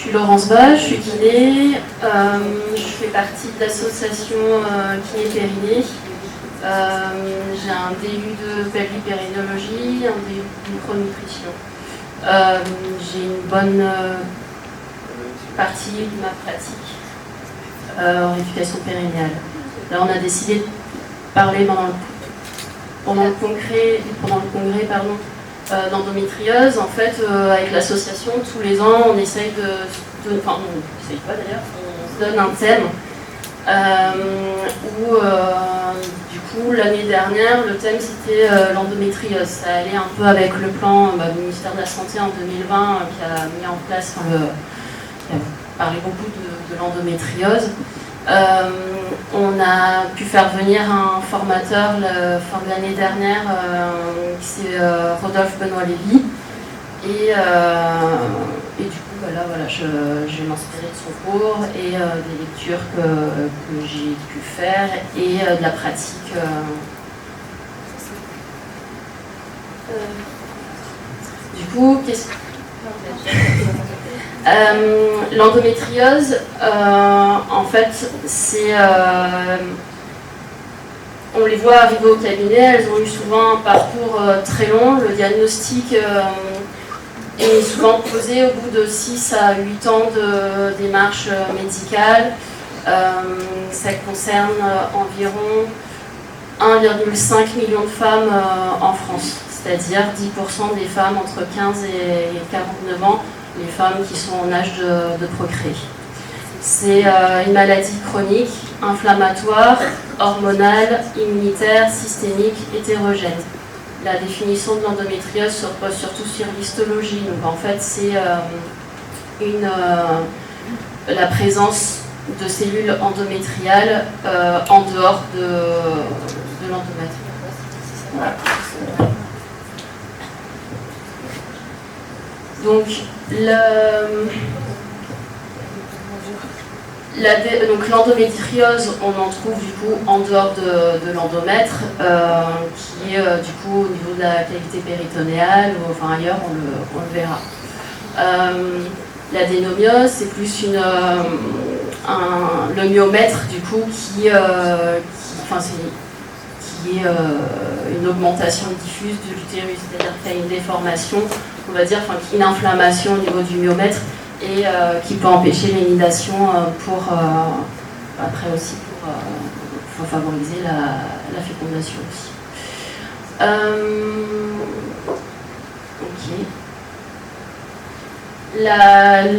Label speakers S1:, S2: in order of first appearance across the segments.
S1: suis Laurence Bas, je suis kiné, je fais partie de l'association Kiné Périnée. J'ai un DU de pelvipérinologie, un DU de micronutrition. J'ai une bonne partie de ma pratique en éducation périnéale. Là, on a décidé de parler pendant le congrès d'endométriose. En fait, avec l'association, tous les ans, on essaye on essaye pas d'ailleurs, on se donne un thème où, du coup, l'année dernière, le thème c'était l'endométriose. Ça allait un peu avec le plan du ministère de la Santé en 2020 qui a mis en place, qui a parlé beaucoup de l'endométriose. On a pu faire venir un formateur la fin de l'année dernière, c'est Rodolphe Benoît-Lévy. Et du coup, voilà, je vais m'inspirer de son cours et des lectures que j'ai pu faire et de la pratique. Du coup, l'endométriose, en fait, c'est on les voit arriver au cabinet, elles ont eu souvent un parcours très long. Le diagnostic est souvent posé au bout de 6 à 8 ans de démarche médicale. Ça concerne environ 1,5 million de femmes en France, c'est-à-dire 10% des femmes entre 15 et 49 ans, les femmes qui sont en âge de procréer. C'est une maladie chronique, inflammatoire, hormonale, immunitaire, systémique, hétérogène. La définition de l'endométriose se repose surtout sur l'histologie. Donc en fait, c'est la présence de cellules endométriales en dehors de l'endomètre. Donc, l'endométriose, on en trouve du coup en dehors de l'endomètre, qui est du coup au niveau de la cavité péritonéale, ou enfin ailleurs, on le verra. L'adénomiose, c'est plus le myomètre du coup qui est une augmentation diffuse de l'utérus, c'est-à-dire qu'il y a une déformation, on va dire, une inflammation au niveau du myomètre et qui peut empêcher l'énidation après aussi pour favoriser la fécondation aussi. Ok.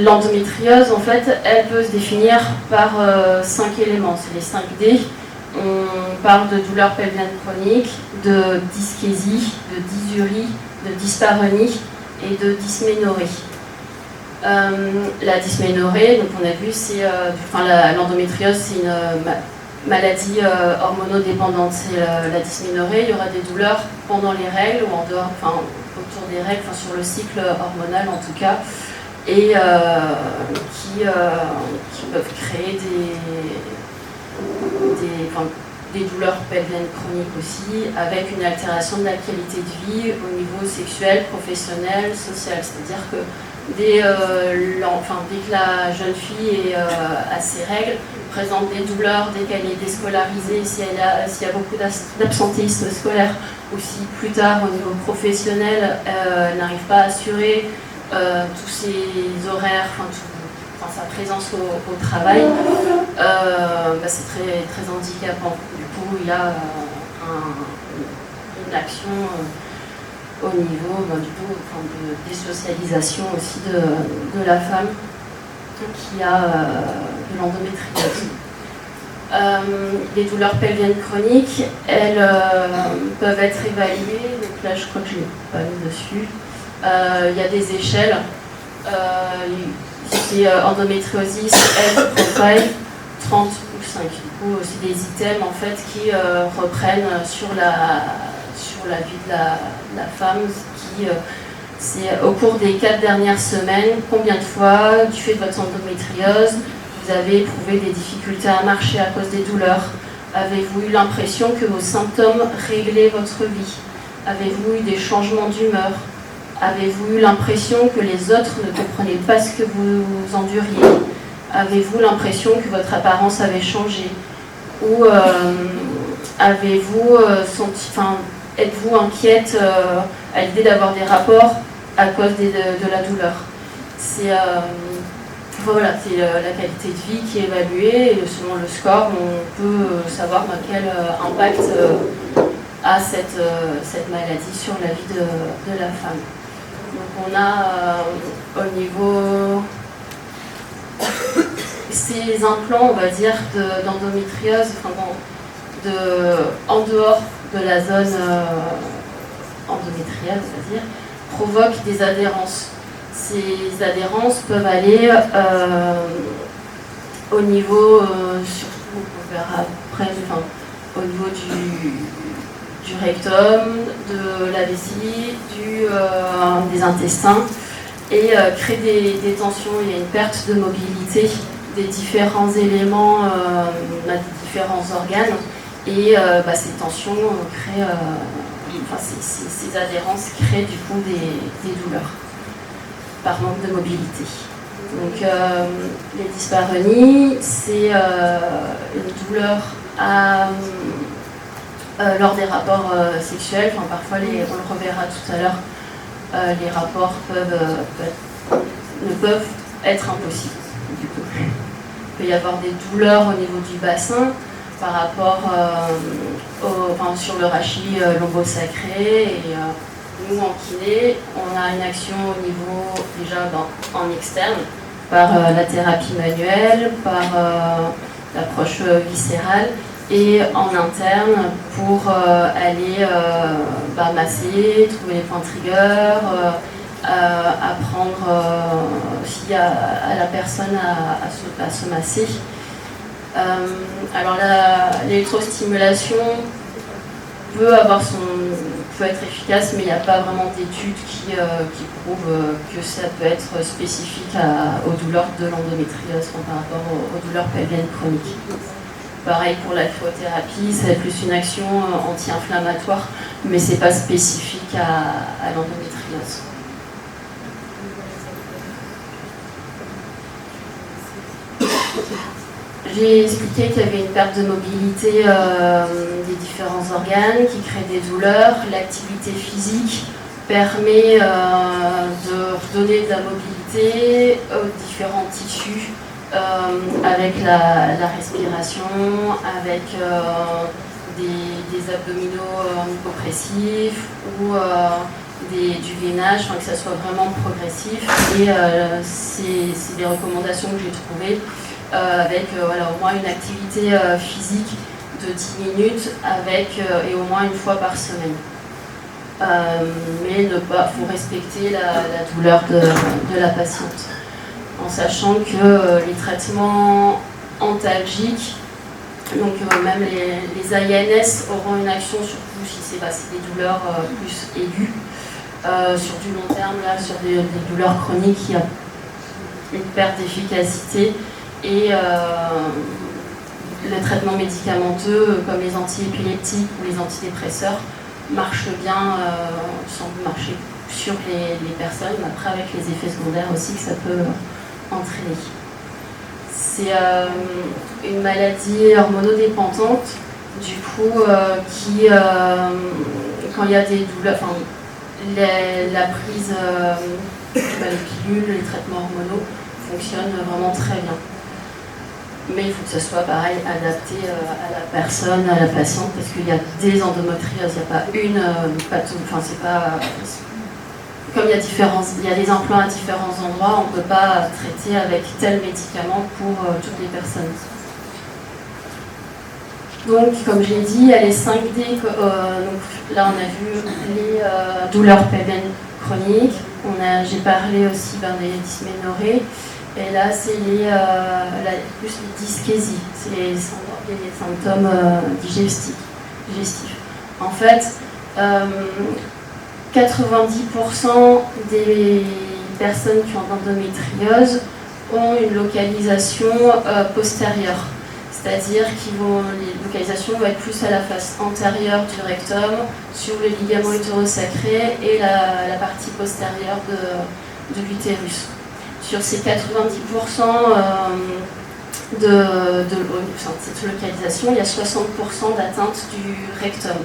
S1: L'endométriose, en fait, elle peut se définir par 5 éléments, c'est les 5 D. On parle de douleurs pelviennes chroniques, de dyschésie, de dysurie, de dyspareunie et de dysménorrhée. La dysménorrhée, donc on a vu, c'est l'endométriose, c'est une maladie hormonodépendante. C'est la dysménorrhée. Il y aura des douleurs pendant les règles ou en dehors, autour des règles, sur le cycle hormonal en tout cas, et qui peuvent créer des douleurs pelviennes chroniques aussi, avec une altération de la qualité de vie au niveau sexuel, professionnel, social. C'est-à-dire que dès que la jeune fille a ses règles, présente des douleurs, dès qu'elle est déscolarisée, s'il y a beaucoup d'absentéisme scolaire, aussi plus tard au niveau professionnel, elle n'arrive pas à assurer tous ses horaires, sa présence au travail, c'est très, très handicapant. Du coup, il y a une action au niveau de désocialisation aussi de la femme qui a de l'endométriose. Les douleurs pelviennes chroniques, elles peuvent être évaluées. Donc là, je crois que je n'ai pas mis dessus. Il y a des échelles. C'est endométriosis, L profile 30 ou 5. Du coup, c'est des items en fait qui reprennent sur la vie de la femme, c'est au cours des 4 dernières semaines, combien de fois, du fait de votre endométriose, vous avez éprouvé des difficultés à marcher à cause des douleurs? Avez-vous eu l'impression que vos symptômes réglaient votre vie? Avez-vous eu des changements d'humeur? Avez-vous eu l'impression que les autres ne comprenaient pas ce que vous enduriez? Avez-vous l'impression que votre apparence avait changé? Ou avez-vous êtes-vous inquiète à l'idée d'avoir des rapports à cause de la douleur? C'est voilà, c'est la qualité de vie qui est évaluée, et selon le score, on peut savoir quel impact a cette maladie sur la vie de la femme. Donc on a au niveau ces implants, on va dire, d'endométriose, en dehors de la zone endométriale, on va dire, provoquent des adhérences. Ces adhérences peuvent aller au niveau, surtout on verra après, au niveau du rectum, de la vessie, des intestins, et créer des tensions. Il y a une perte de mobilité des différents éléments, des différents organes, et ces tensions créent, ces adhérences créent du coup des douleurs par manque de mobilité. Donc les dyspareunies, c'est une douleur lors des rapports sexuels. Parfois, on le reverra tout à l'heure, les rapports ne peuvent être impossibles. Du coup. Il peut y avoir des douleurs au niveau du bassin par rapport sur le rachis lombosacré, et nous en kiné, on a une action au niveau déjà en externe par la thérapie manuelle, par l'approche viscérale, et en interne pour aller masser, trouver les points triggers, apprendre aussi à la personne à se masser. Alors l'électrostimulation peut être efficace, mais il n'y a pas vraiment d'études qui prouvent que ça peut être spécifique aux douleurs de l'endométriose par rapport aux douleurs pelviennes chroniques. Pareil pour la cryothérapie, c'est plus une action anti-inflammatoire, mais c'est pas spécifique à l'endométriose. J'ai expliqué qu'il y avait une perte de mobilité des différents organes qui crée des douleurs. L'activité physique permet de redonner de la mobilité aux différents tissus, avec la respiration, avec des abdominaux hypopressifs ou du gainage, que ça soit vraiment progressif. Et c'est des recommandations que j'ai trouvées, avec au moins une activité physique de 10 minutes et au moins une fois par semaine. Mais faut respecter la douleur de la patiente, en sachant que les traitements antalgiques, donc même les AINS auront une action surtout si c'est des douleurs plus aiguës. Sur du long terme, sur des douleurs chroniques, il y a une perte d'efficacité, et le traitement médicamenteux comme les antiépileptiques ou les antidépresseurs marchent bien, semblent marcher sur les personnes, après avec les effets secondaires aussi que ça peut entraîner. C'est une maladie hormonodépendante, du coup, qui, quand il y a des douleurs, la prise, les pilules, les traitements hormonaux fonctionnent vraiment très bien. Mais il faut que ce soit pareil, adapté à la personne, à la patiente, parce qu'il y a des endométrioses, il n'y a pas une, c'est pas. Comme il y a des implants à différents endroits, on ne peut pas traiter avec tel médicament pour toutes les personnes. Donc, comme j'ai dit, il y a les 5D. Donc, là, on a vu les douleurs pelviennes chroniques. J'ai parlé aussi des dysménorrhées. Et là, c'est plus les dyschésies. C'est les symptômes digestifs. En fait, 90% des personnes qui ont endométriose ont une localisation postérieure. C'est-à-dire les localisations vont être plus à la face antérieure du rectum, sur le ligament utérosacré et la partie postérieure de l'utérus. Sur ces 90% de cette localisation, il y a 60% d'atteinte du rectum,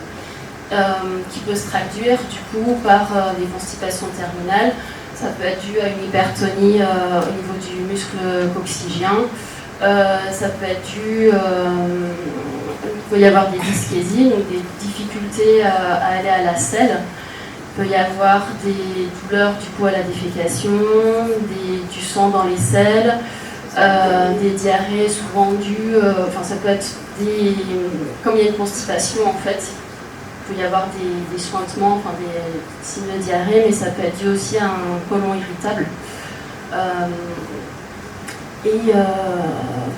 S1: qui peut se traduire du coup par des constipations terminales. Ça peut être dû à une hypertonie au niveau du muscle coccygien. Ça peut être dû, il peut y avoir des dyskésies, donc des difficultés à aller à la selle. Il peut y avoir des douleurs du coup à la défécation, du sang dans les selles, des diarrhées souvent dues, ça peut être comme il y a une constipation en fait, il peut y avoir des suintements, des signes de diarrhée, mais ça peut être dû aussi à un côlon irritable.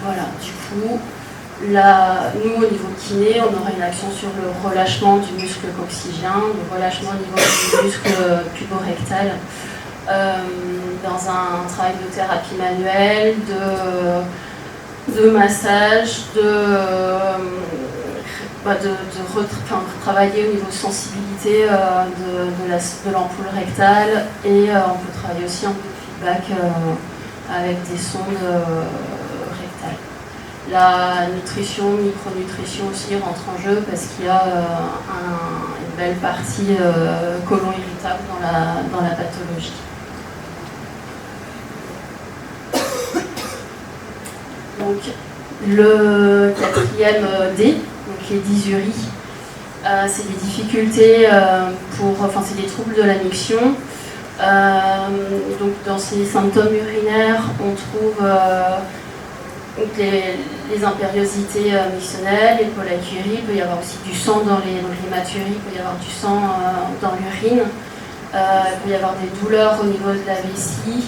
S1: Voilà, du coup, nous au niveau kiné, on aurait une action sur le relâchement du muscle coccygien, le relâchement au niveau du muscle puborectal, dans un travail de thérapie manuelle, de massage, travailler au niveau sensibilité de l'ampoule rectale, et on peut travailler aussi un peu de feedback avec des sondes rectales. La nutrition, micronutrition aussi rentre en jeu parce qu'il y a une belle partie côlon irritable dans la pathologie. Donc, le 4e D, donc les dysuries, c'est des difficultés c'est des troubles de la miction. Donc dans ces symptômes urinaires, on trouve les impériosités mictionnelles, les pollakiuries, il peut y avoir aussi du sang dans les hématuries, il peut y avoir du sang dans l'urine, il peut y avoir des douleurs au niveau de la vessie, il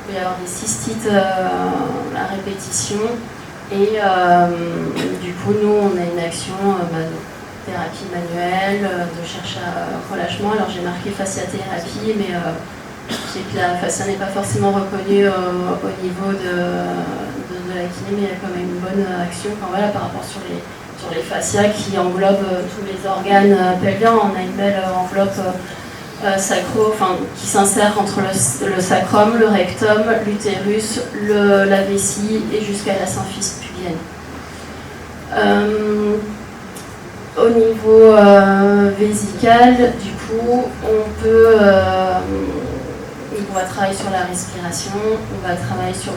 S1: peut y avoir des cystites à répétition, et du coup nous on a une action de thérapie manuelle, de cherche à relâchement. Alors j'ai marqué fasciathérapie, mais je sais que la fascia n'est pas forcément reconnue au niveau de la kiné, mais il y a quand même une bonne action par rapport sur les fascias qui englobent tous les organes pelviens. On a une belle enveloppe qui s'insère entre le sacrum, le rectum, l'utérus, la vessie et jusqu'à la symphyse pubienne. Au niveau vésical, du coup, on va travailler sur la respiration, on va travailler sur